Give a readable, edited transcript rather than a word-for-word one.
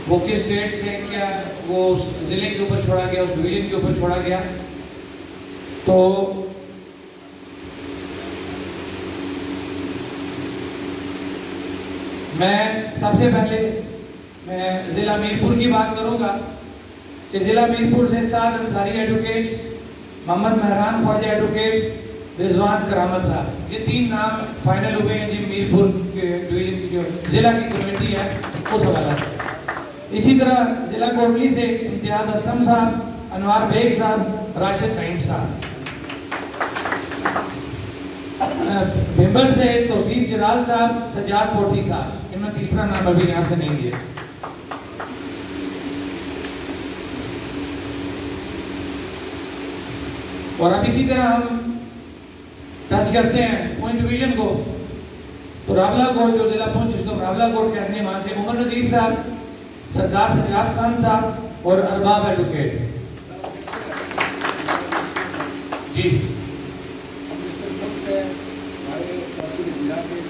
वो किस स्टेट से, क्या वो उस जिले के ऊपर छोड़ा गया, उस डिवीजन के ऊपर छोड़ा गया। तो मैं सबसे पहले ज़िला मीरपुर की बात करूंगा कि ज़िला मीरपुर से साद अंसारी एडवोकेट, मोहम्मद महरान ख्वाजा एडवोकेट, रिजवान करामत साहब, ये 3 नाम फाइनल हुए हैं जी मीरपुर के डिवीजन की जो ज़िला की कमेटी है उस हवाला से। इसी तरह ज़िला कोटली से इम्तियाज़ असलम साहब, अनवार बेग साहब, राशिद नईम साहब। भिंबर से तौसीफ जलाल साहब, सजाद पोटी साहब, इनमें तीसरा नाम अभी यहाँ से नहीं दिया। और अब इसी तरह हम टच करते हैं पुंछ डिवीजन को। तो रावला कोट जो जिला पुंछ जिसको रावला कोट कहते हैं, वहां से उमर नजीर साहब, सरदार सजाद खान साहब और अरबाब एडवोकेट जी।